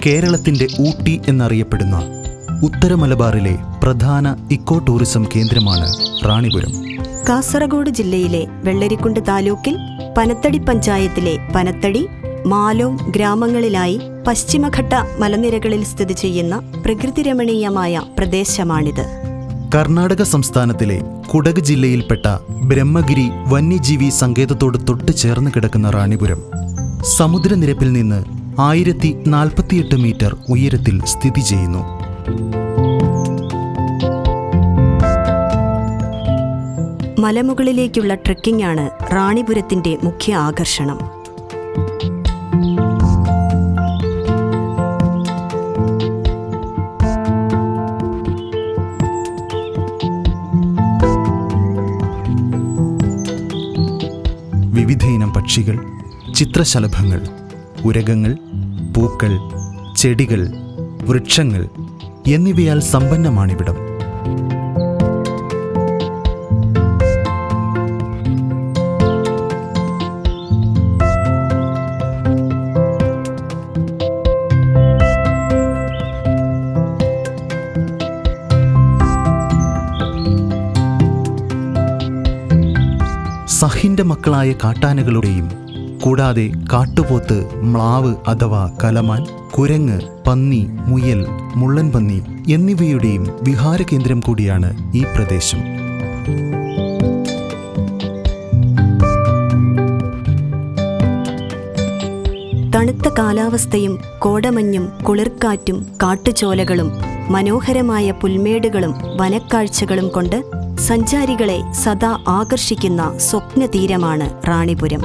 കേരളത്തിൻ്റെ ഊട്ടി എന്നറിയപ്പെടുന്ന ഉത്തര മലബാറിലെ പ്രധാന ഇക്കോ ടൂറിസം കേന്ദ്രമാണ് റാണിപുരം. കാസർഗോഡ് ജില്ലയിലെ വെള്ളരിക്കുണ്ട് താലൂക്കിൽ പനത്തടി പഞ്ചായത്തിലെ പനത്തടി, മാലോം ഗ്രാമങ്ങളിലായി പശ്ചിമഘട്ട മലനിരകളിൽ സ്ഥിതി ചെയ്യുന്ന പ്രകൃതിരമണീയമായ പ്രദേശമാണിത്. കർണാടക സംസ്ഥാനത്തിലെ കുടക് ജില്ലയിൽപ്പെട്ട ബ്രഹ്മഗിരി വന്യജീവി സങ്കേതത്തോട് തൊട്ട് ചേർന്ന് കിടക്കുന്ന റാണിപുരം സമുദ്രനിരപ്പിൽ നിന്ന് 1048 മീറ്റർ ഉയരത്തിൽ സ്ഥിതി ചെയ്യുന്നു. മലമുകളിലേക്കുള്ള ട്രെക്കിംഗ് ആണ് റാണിപുരത്തിന്റെ മുഖ്യ ആകർഷണം. വിവിധയിനം പക്ഷികൾ, ചിത്രശലഭങ്ങൾ, ഉരഗങ്ങൾ, പൂക്കൾ, ചെടികൾ, വൃക്ഷങ്ങൾ എന്നിവയാൽ സമ്പന്നമാണിവിടം. സഹിന്റെ മക്കളായ കാട്ടാനകളുടെയും കൂടാതെ കാട്ടുപോത്ത്, മ്ലാവ് അഥവാ കലമാൻ, കുരങ്ങ്, പന്നി, മുയൽ, മുള്ളൻപന്നി എന്നിവയുടെയും വിഹാരകേന്ദ്രം കൂടിയാണ് ഈ പ്രദേശം. തണുത്ത കാലാവസ്ഥയും കോടമഞ്ഞും കുളിർക്കാറ്റും കാട്ടുചോലകളും മനോഹരമായ പുൽമേടുകളും വനക്കാഴ്ചകളും കൊണ്ട് സഞ്ചാരികളെ സദാ ആകർഷിക്കുന്ന സ്വപ്നതീരമാണ് റാണിപുരം.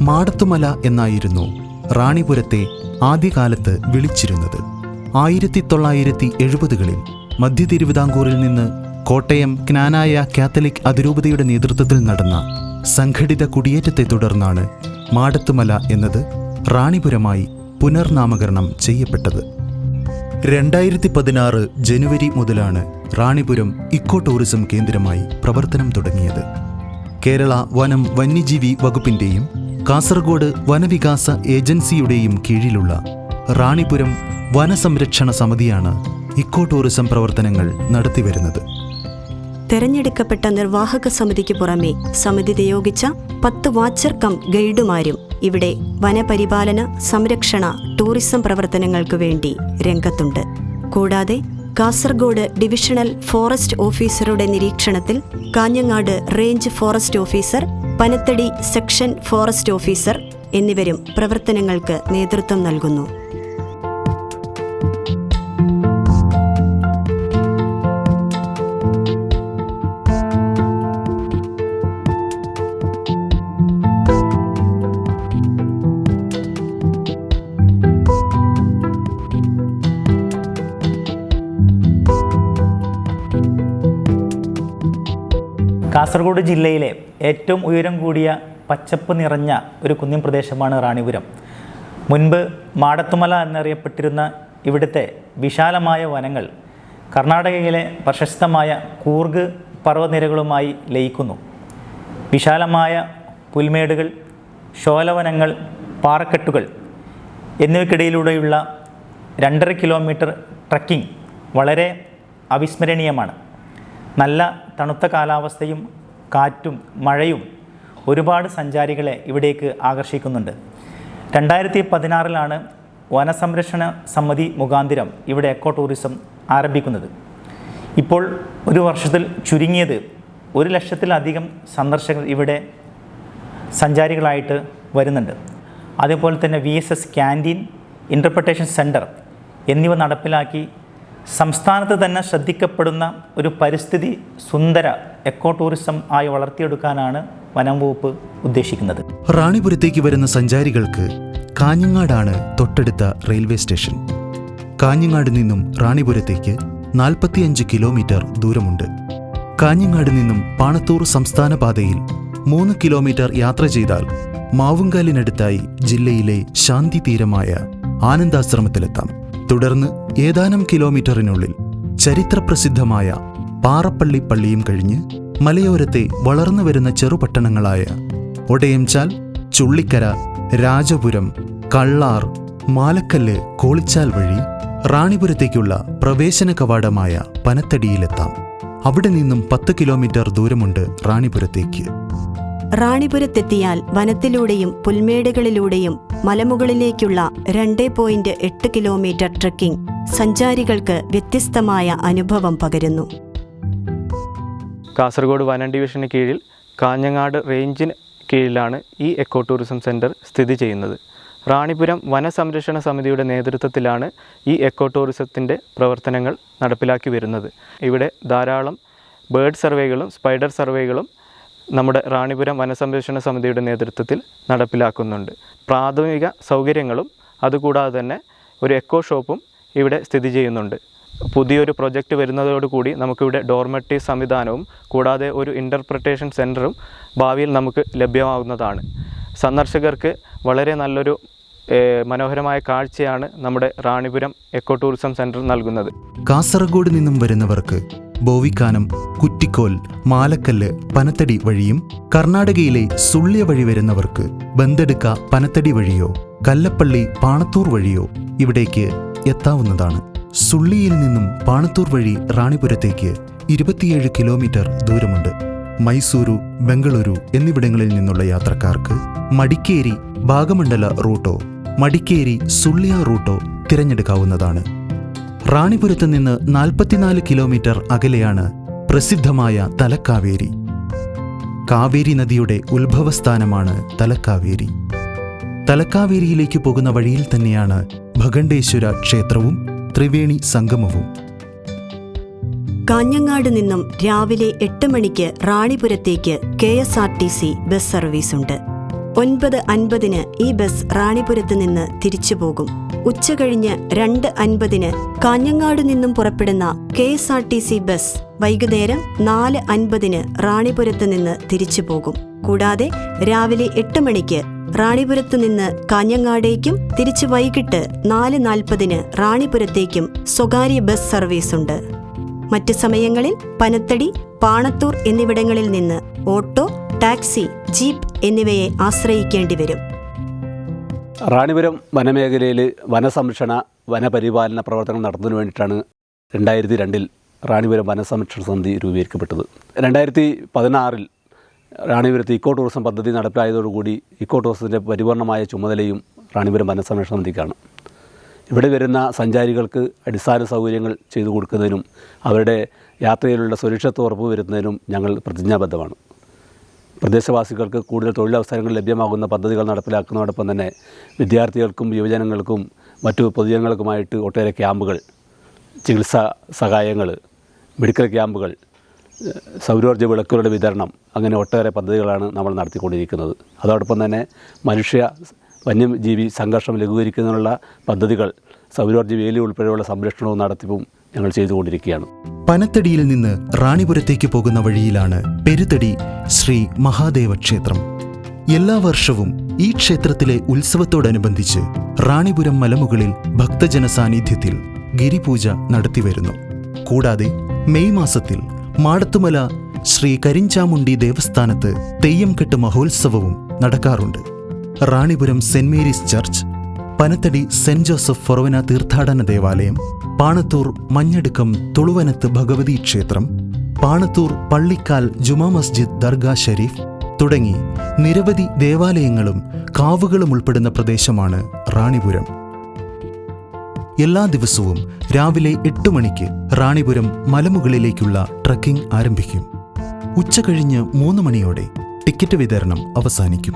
മാടത്തുമല എന്നായിരുന്നു റാണിപുരത്തെ ആദ്യകാലത്ത് വിളിച്ചിരുന്നത്. 1970-കളിൽ മധ്യ തിരുവിതാംകൂറിൽ നിന്ന് കോട്ടയം ക്നാനായ കാത്തലിക് അതിരൂപതയുടെ നേതൃത്വത്തിൽ നടന്ന സംഘടിത കുടിയേറ്റത്തെ തുടർന്നാണ് മാടത്തുമല എന്നത് റാണിപുരമായി പുനർനാമകരണം ചെയ്യപ്പെട്ടത്. 2016 ജനുവരി മുതലാണ് റാണിപുരം ഇക്കോ ടൂറിസം കേന്ദ്രമായി പ്രവർത്തനം തുടങ്ങിയത്. കേരള വനം വന്യജീവി വകുപ്പിൻ്റെയും കാസർഗോഡ് വനവികാസ ഏജൻസിയുടെയും കീഴിലുള്ള റാണിപുരം വനസംരക്ഷണ സമിതിയാണ് ഇക്കോ ടൂറിസം പ്രവർത്തനങ്ങൾ നടത്തിവരുന്നത്. തെരഞ്ഞെടുക്കപ്പെട്ട നിർവാഹക സമിതിക്ക് പുറമെ സമിതി നിയോഗിച്ച 10 വാച്ചർ കം ഗൈഡുമാരും ഇവിടെ വനപരിപാലന, സംരക്ഷണ, ടൂറിസം പ്രവർത്തനങ്ങൾക്കു വേണ്ടി രംഗത്തുണ്ട്. കൂടാതെ കാസർഗോഡ് ഡിവിഷണൽ ഫോറസ്റ്റ് ഓഫീസറുടെ നിരീക്ഷണത്തിൽ Kanhangad range forest officer, Panathady section forest officer എന്നിവരും പ്രവർത്തനങ്ങൾക്ക് നേതൃത്വം നൽകുന്നു. കാസർഗോഡ് ജില്ലയിലെ ഏറ്റവും ഉയരം കൂടിയ പച്ചപ്പ് നിറഞ്ഞ ഒരു കുന്നിൻ പ്രദേശമാണ് റാണിപുരം. മുൻപ് മാടത്തുമല എന്നറിയപ്പെട്ടിരുന്ന ഇവിടുത്തെ വിശാലമായ വനങ്ങൾ കർണാടകയിലെ പ്രശസ്തമായ കൂർഗ് പർവ്വതനിരകളുമായി ലയിക്കുന്നു. വിശാലമായ പുൽമേടുകൾ, ശോലവനങ്ങൾ, പാറക്കെട്ടുകൾ എന്നിവയ്ക്കിടയിലൂടെയുള്ള 2.5 കിലോമീറ്റർ ട്രക്കിംഗ് വളരെ അവിസ്മരണീയമാണ്. നല്ല തണുത്ത കാലാവസ്ഥയും കാറ്റും മഴയും ഒരുപാട് സഞ്ചാരികളെ ഇവിടേക്ക് ആകർഷിക്കുന്നുണ്ട്. 2016 വനസംരക്ഷണ സമിതി മുഖാന്തിരം ഇവിടെ എക്കോ ടൂറിസം ആരംഭിക്കുന്നത്. ഇപ്പോൾ ഒരു വർഷത്തിൽ ചുരുങ്ങിയത് 1,00,000-ലധികം സന്ദർശകർ ഇവിടെ സഞ്ചാരികളായിട്ട് വരുന്നുണ്ട്. അതേപോലെ തന്നെ VSS ക്യാൻറ്റീൻ, ഇൻ്റർപ്രിട്ടേഷൻ സെൻറ്റർ എന്നിവ നടപ്പിലാക്കി സംസ്ഥാനത്ത് തന്നെ ശ്രദ്ധിക്കപ്പെടുന്ന ഒരു പരിസ്ഥിതി സുന്ദര എക്കോ ടൂറിസം ആയി വളർത്തിയെടുക്കാനാണ് വനം വകുപ്പ് ഉദ്ദേശിക്കുന്നത്. റാണിപുരത്തേക്ക് വരുന്ന സഞ്ചാരികൾക്ക് കാഞ്ഞങ്ങാടാണ് തൊട്ടടുത്ത റെയിൽവേ സ്റ്റേഷൻ. കാഞ്ഞങ്ങാട് നിന്നും റാണിപുരത്തേക്ക് 45 കിലോമീറ്റർ ദൂരമുണ്ട്. കാഞ്ഞങ്ങാട് നിന്നും പാണത്തൂർ സംസ്ഥാന പാതയിൽ 3 കിലോമീറ്റർ യാത്ര ചെയ്താൽ മാവുങ്കാലിനടുത്തായി ജില്ലയിലെ ശാന്തി തീരമായ ആനന്ദാശ്രമത്തിലെത്താം. തുടർന്ന് ഏതാനും കിലോമീറ്ററിനുള്ളിൽ ചരിത്രപ്രസിദ്ധമായ പാറപ്പള്ളി പള്ളിയും കഴിഞ്ഞ് മലയോരത്തെ വളർന്നു വരുന്ന ചെറുപട്ടണങ്ങളായ ഒടയംചാൽ, ചുള്ളിക്കര, രാജപുരം, കള്ളാർ, മാലക്കല്ല്, കോളിച്ചാൽ വഴി റാണിപുരത്തേക്കുള്ള പ്രവേശന കവാടമായ പനത്തടിയിലെത്താം. അവിടെ നിന്നും 10 കിലോമീറ്റർ ദൂരമുണ്ട് റാണിപുരത്തേക്ക്. റാണിപുരത്തെത്തിയാൽ വനത്തിലൂടെയും പുൽമേടുകളിലൂടെയും മലമുകളിലേക്കുള്ള 2.8 കിലോമീറ്റർ ട്രെക്കിംഗ് സഞ്ചാരികൾക്ക് വ്യത്യസ്തമായ അനുഭവം പകരുന്നു. കാസർഗോഡ് വനം ഡിവിഷന് കീഴിൽ കാഞ്ഞങ്ങാട് റേഞ്ചിന് കീഴിലാണ് ഈ എക്കോ ടൂറിസം സെൻറ്റർ സ്ഥിതി ചെയ്യുന്നത്. റാണിപുരം വനസംരക്ഷണ സമിതിയുടെ നേതൃത്വത്തിലാണ് ഈ എക്കോ ടൂറിസത്തിൻ്റെ പ്രവർത്തനങ്ങൾ നടപ്പിലാക്കി വരുന്നത്. ഇവിടെ ധാരാളം ബേർഡ് സർവേകളും സ്പൈഡർ സർവേകളും നമ്മുടെ റാണിപുരം വനസംരക്ഷണ സമിതിയുടെ നേതൃത്വത്തിൽ നടപ്പിലാക്കുന്നുണ്ട്. പ്രാഥമിക സൗകര്യങ്ങളും അതുകൂടാതെ തന്നെ ഒരു എക്കോ ഷോപ്പും ഇവിടെ സ്ഥിതി ചെയ്യുന്നുണ്ട്. പുതിയൊരു പ്രൊജക്റ്റ് വരുന്നതോടുകൂടി നമുക്കിവിടെ ഡോർമെട്രി സംവിധാനവും കൂടാതെ ഒരു ഇൻ്റർപ്രിട്ടേഷൻ സെൻറ്ററും ഭാവിയിൽ നമുക്ക് ലഭ്യമാകുന്നതാണ്. സന്ദർശകർക്ക് വളരെ നല്ലൊരു മനോഹരമായ കാഴ്ചയാണ് നമ്മുടെ റാണിപുരം എക്കോ ടൂറിസം സെൻറ്റർ നൽകുന്നത്. കാസർഗോഡ് നിന്നും വരുന്നവർക്ക് ബോവിക്കാനം, കുറ്റിക്കോൽ, മാലക്കല്ല്, പനത്തടി വഴിയും കർണാടകയിലെ സുള്ളിയ വഴി വരുന്നവർക്ക് ബന്തെടുക്ക, പനത്തടി വഴിയോ കല്ലപ്പള്ളി, പാണത്തൂർ വഴിയോ ഇവിടേക്ക് എത്താവുന്നതാണ്. സുള്ളിയിൽ നിന്നും പാണത്തൂർ വഴി റാണിപുരത്തേക്ക് 27 കിലോമീറ്റർ ദൂരമുണ്ട്. മൈസൂരു, ബംഗളൂരു എന്നിവിടങ്ങളിൽ നിന്നുള്ള യാത്രക്കാർക്ക് മടിക്കേരി ഭാഗമണ്ഡല റൂട്ടോ മടിക്കേരി സുള്ളിയ റൂട്ടോ തിരഞ്ഞെടുക്കാവുന്നതാണ്. റാണിപുരത്ത് നിന്ന് 44 കിലോമീറ്റർ അകലെയാണ് പ്രസിദ്ധമായ തലക്കാവേരി. കാവേരി നദിയുടെ ഉത്ഭവസ്ഥാനമാണ് തലക്കാവേരി. തലക്കാവേരിയിലേക്ക് പോകുന്ന വഴിയിൽ തന്നെയാണ് ഭഗണ്ഡേശ്വര ക്ഷേത്രവും ത്രിവേണി സംഗമവും. കാഞ്ഞങ്ങാട് നിന്നും രാവിലെ 8 മണിക്ക് റാണിപുരത്തേക്ക് KSRTC ബസ് സർവീസുണ്ട്. 9:50 ഈ ബസ് റാണിപുരത്ത് നിന്ന് തിരിച്ചു പോകും. ഉച്ചകഴിഞ്ഞ് 2:50 കാഞ്ഞങ്ങാട് നിന്നും പുറപ്പെടുന്ന KSRTC ബസ് വൈകുന്നേരം 4:50 റാണിപുരത്ത് നിന്ന് തിരിച്ചു പോകും. കൂടാതെ രാവിലെ 8 മണിക്ക് റാണിപുരത്ത് നിന്ന് കാഞ്ഞങ്ങാടേക്കും തിരിച്ച് വൈകിട്ട് 4:40 റാണിപുരത്തേക്കും സ്വകാര്യ ബസ് സർവീസുണ്ട്. മറ്റ് സമയങ്ങളിൽ പനത്തടി, പാണത്തൂർ എന്നിവിടങ്ങളിൽ നിന്ന് ഓട്ടോ, ടാക്സി, ജീപ്പ് എന്നിവയെ ആശ്രയിക്കേണ്ടി വരും. റാണിപുരം വനമേഖലയിൽ വനസംരക്ഷണ വനപരിപാലന പ്രവർത്തനം നടത്തുന്നതിന് വേണ്ടിയിട്ടാണ് 2002 റാണിപുരം വനസംരക്ഷണ സമിതി രൂപീകരിക്കപ്പെട്ടത്. 2016 റാണിപുരത്ത് ഇക്കോ ടൂറിസം പദ്ധതി നടപ്പിലായതോടുകൂടി ഇക്കോ ടൂറിസത്തിൻ്റെ പരിപൂർണമായ ചുമതലയും റാണിപുരം വനസംരക്ഷണ സമിതിക്കാണ്. ഇവിടെ വരുന്ന സഞ്ചാരികൾക്ക് അടിസ്ഥാന സൗകര്യങ്ങൾ ചെയ്തു കൊടുക്കുന്നതിനും അവരുടെ യാത്രയിലുള്ള സുരക്ഷിതത്വം ഉറപ്പുവരുത്തുന്നതിനും ഞങ്ങൾ പ്രതിജ്ഞാബദ്ധമാണ്. പ്രദേശവാസികൾക്ക് കൂടുതൽ തൊഴിലവസരങ്ങൾ ലഭ്യമാകുന്ന പദ്ധതികൾ നടപ്പിലാക്കുന്നതോടൊപ്പം തന്നെ വിദ്യാർത്ഥികൾക്കും യുവജനങ്ങൾക്കും മറ്റു പൊതുജനങ്ങൾക്കുമായിട്ട് ഒട്ടേറെ ക്യാമ്പുകൾ, ചികിത്സാ സഹായങ്ങൾ, മെഡിക്കൽ ക്യാമ്പുകൾ, സൗരോർജ്ജ വിളക്കുകളുടെ വിതരണം, അങ്ങനെ ഒട്ടേറെ പദ്ധതികളാണ് നമ്മൾ നടത്തിക്കൊണ്ടിരിക്കുന്നത്. അതോടൊപ്പം തന്നെ മനുഷ്യ വന്യജീവി സംഘർഷം ലഘൂകരിക്കുന്നതിനുള്ള പദ്ധതികൾ, സൗരോർജ്ജ വേലി ഉൾപ്പെടെയുള്ള സംരക്ഷണവും നടത്തിപ്പും ഞങ്ങൾ ചെയ്തുകൊണ്ടിരിക്കുകയാണ്. പനത്തടിയിൽ നിന്ന് റാണിപുരത്തേക്ക് പോകുന്ന വഴിയിലാണ് പെരുതടി ശ്രീ മഹാദേവ ക്ഷേത്രം. എല്ലാ വർഷവും ഈ ക്ഷേത്രത്തിലെ ഉത്സവത്തോടനുബന്ധിച്ച് റാണിപുരം മലമുകളിൽ ഭക്തജന സാന്നിധ്യത്തിൽ ഗിരിപൂജ നടത്തിവരുന്നു. കൂടാതെ മെയ് മാസത്തിൽ മാടത്തുമല ശ്രീ കരിഞ്ചാമുണ്ടി ദേവസ്ഥാനത്ത് തെയ്യംകെട്ട് മഹോത്സവവും നടക്കാറുണ്ട്. Ranipuram Saint Mary's church, Panathady Saint Joseph Forane തീർത്ഥാടന ദേവാലയം, പാണത്തൂർ മഞ്ഞടുക്കം തുളുവനത്ത് ഭഗവതി ക്ഷേത്രം, പാണത്തൂർ പള്ളിക്കാൽ ജുമാ മസ്ജിദ് ദർഗാ ഷരീഫ് തുടങ്ങി നിരവധി ദേവാലയങ്ങളും കാവുകളും ഉൾപ്പെടുന്ന പ്രദേശമാണ് റാണിപുരം. എല്ലാ ദിവസവും രാവിലെ 8 മണിക്ക് റാണിപുരം മലമുകളിലേക്കുള്ള ട്രക്കിംഗ് ആരംഭിക്കും. ഉച്ചകഴിഞ്ഞ് 3 മണിയോടെ ടിക്കറ്റ് വിതരണം അവസാനിക്കും.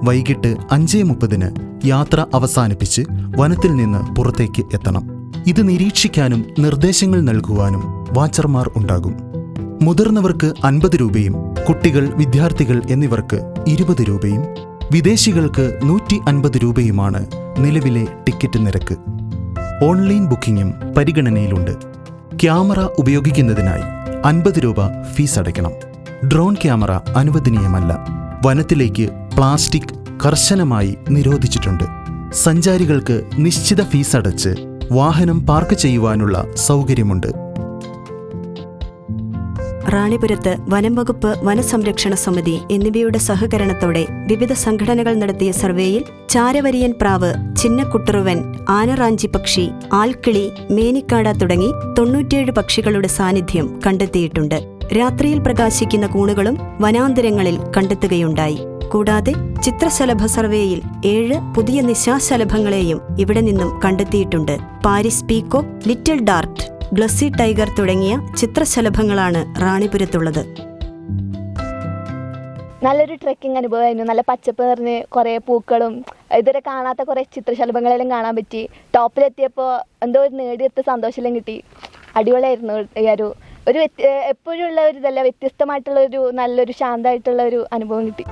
വൈകിട്ട് 5:30 യാത്ര അവസാനിപ്പിച്ച് വനത്തിൽ നിന്ന് പുറത്തേക്ക് എത്തണം. ഇത് നിരീക്ഷിക്കാനും നിർദ്ദേശങ്ങൾ നൽകുവാനും വാച്ചർമാർ ഉണ്ടാകും. മുതിർന്നവർക്ക് 50 രൂപയും കുട്ടികൾ, വിദ്യാർത്ഥികൾ എന്നിവർക്ക് 20 രൂപയും വിദേശികൾക്ക് 150 രൂപയുമാണ് നിലവിലെ ടിക്കറ്റ് നിരക്ക്. ഓൺലൈൻ ബുക്കിംഗും പരിഗണനയിലുണ്ട്. ക്യാമറ ഉപയോഗിക്കുന്നതിനായി 50 രൂപ ഫീസ് അടയ്ക്കണം. ഡ്രോൺ ക്യാമറ അനുവദനീയമല്ല. വനത്തിലേക്ക് പ്ലാസ്റ്റിക് കർശനമായി നിരോധിച്ചിട്ടുണ്ട്. സഞ്ചാരികൾക്ക് നിശ്ചിത ഫീസ് അടച്ച് വാഹനം പാർക്ക് ചെയ്യുവാനുള്ള സൗകര്യമുണ്ട്. റാണിപുരത്ത് വനം വകുപ്പ്, വനസംരക്ഷണ സമിതി എന്നിവയുടെ സഹകരണത്തോടെ വിവിധ സംഘടനകൾ നടത്തിയ സർവേയിൽ ചാരവരിയൻ പ്രാവ്, ചിന്നക്കുട്ടറുവൻ, ആനറാഞ്ചി പക്ഷി, ആൽക്കിളി, മേനിക്കാട തുടങ്ങി 97 പക്ഷികളുടെ സാന്നിധ്യം കണ്ടെത്തിയിട്ടുണ്ട്. രാത്രിയിൽ പ്രകാശിക്കുന്ന കൂണുകളും വനാന്തരങ്ങളിൽ കണ്ടെത്തുകയുണ്ടായി. കൂടാതെ ചിത്രശലഭ സർവേയിൽ 7 പുതിയ നിശാശലഭങ്ങളെയും ഇവിടെ നിന്നും കണ്ടെത്തിയിട്ടുണ്ട്. Paris peacock, little dart, glassy tiger തുടങ്ങിയ ചിത്രശലഭങ്ങളാണ് റാണിപുരത്തുള്ളത്. നല്ലൊരു ട്രെക്കിംഗ് അനുഭവമായിരുന്നു. നല്ല പച്ചപ്പ് നിറഞ്ഞ് കുറേ പൂക്കളും ഇതുവരെ കാണാത്ത കുറേ ചിത്രശലഭങ്ങളെല്ലാം കാണാൻ പറ്റി. ടോപ്പിലെത്തിയപ്പോൾ എന്തോ ഒരു നേടിയെടുത്ത സന്തോഷമെല്ലാം കിട്ടി. അടിപൊളിയായിരുന്നു. ഒരു എപ്പോഴും ഉള്ള ഒരു ഇതല്ല, വ്യത്യസ്തമായിട്ടുള്ള ഒരു നല്ലൊരു ശാന്തമായിട്ടുള്ള ഒരു അനുഭവം കിട്ടി.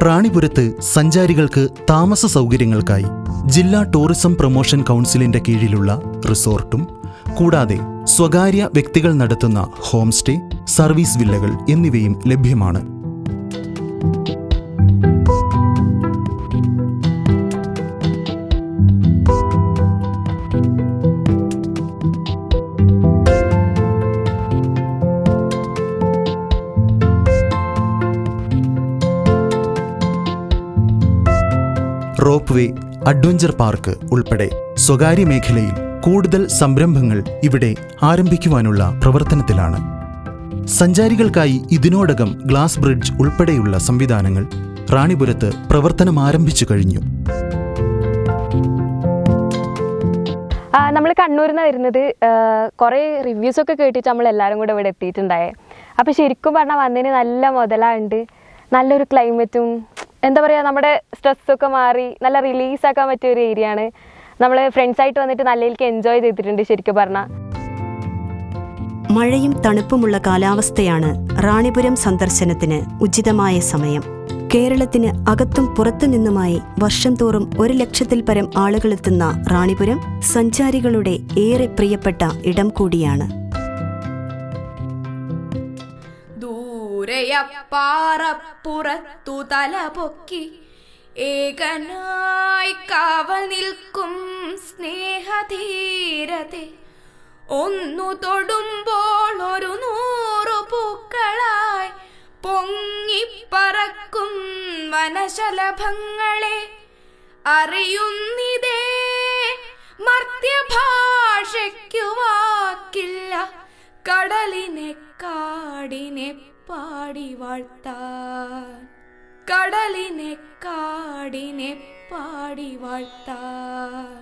റാണിപുരത്ത് സഞ്ചാരികൾക്ക് താമസ സൗകര്യങ്ങൾക്കായി ജില്ലാ ടൂറിസം പ്രൊമോഷൻ കൗൺസിലിന്റെ കീഴിലുള്ള റിസോർട്ടും കൂടാതെ സ്വകാര്യ വ്യക്തികൾ നടത്തുന്ന ഹോം സ്റ്റേ, സർവീസ് വില്ലകൾ എന്നിവയും ലഭ്യമാണ്. റോപ്പ് വേ, അഡ്വഞ്ചർ പാർക്ക് ഉൾപ്പെടെ സ്വകാര്യ മേഖലയിൽ കൂടുതൽ സംരംഭങ്ങൾ ഇവിടെ ആരംഭിക്കുവാനുള്ള പ്രവർത്തനത്തിലാണ്. സഞ്ചാരികൾക്കായി ഇതിനോടകം ഗ്ലാസ് ബ്രിഡ്ജ് ഉൾപ്പെടെയുള്ള സംവിധാനങ്ങൾ റാണിപുരത്ത് പ്രവർത്തനം ആരംഭിച്ചു കഴിഞ്ഞു. നമ്മൾ കണ്ണൂരിൽ നിന്ന് വരുന്നത്. കുറേ റിവ്യൂസൊക്കെ കേട്ടിട്ട് നമ്മളെല്ലാവരും കൂടെ ഇവിടെ എത്തിയിട്ടുണ്ടായേ. അപ്പോൾ ശരിക്കും പറഞ്ഞാൽ വന്നതിന് നല്ല മുതലുണ്ട്. നല്ലൊരു ക്ലൈമറ്റും എന്താ പറയുക, നമ്മുടെ സ്ട്രെസ്സൊക്കെ മാറി നല്ല റിലീസാക്കാൻ പറ്റിയ ഒരു ഏരിയ ആണ്. നമ്മൾ ഫ്രണ്ട്സായിട്ട് വന്നിട്ട് നല്ലതിലേക്ക് എൻജോയ് ചെയ്തിട്ടുണ്ട് ശരിക്കും പറഞ്ഞാൽ. മഴയും തണുപ്പുമുള്ള കാലാവസ്ഥയാണ് റാണിപുരം സന്ദർശനത്തിന് ഉചിതമായ സമയം. കേരളത്തിന് അകത്തും പുറത്തു നിന്നുമായി വർഷം തോറും 1 ലക്ഷത്തിൽ പരം ആളുകളെത്തുന്ന റാണിപുരം സഞ്ചാരികളുടെ ഏറെ പ്രിയപ്പെട്ട ഇടം കൂടിയാണ്. പാറപ്പുറത്തു തല പൊക്കി ഏകനായി കാവൽ നിൽക്കും സ്നേഹധീരത്തെ ഒന്നു തൊടുമ്പോൾ 100 പൂക്കളായി പൊങ്ങിപ്പറക്കും വനശലഭങ്ങളെ അറിയുന്നിതേ മർത്യഭാഷയ്ക്കു വാക്കില്ല. കടലിനെ കാടിനെ പാടി വാഴ്ത്താൻ, കടലിനെ കാടിനെ പാടി വാഴ്ത്താൻ.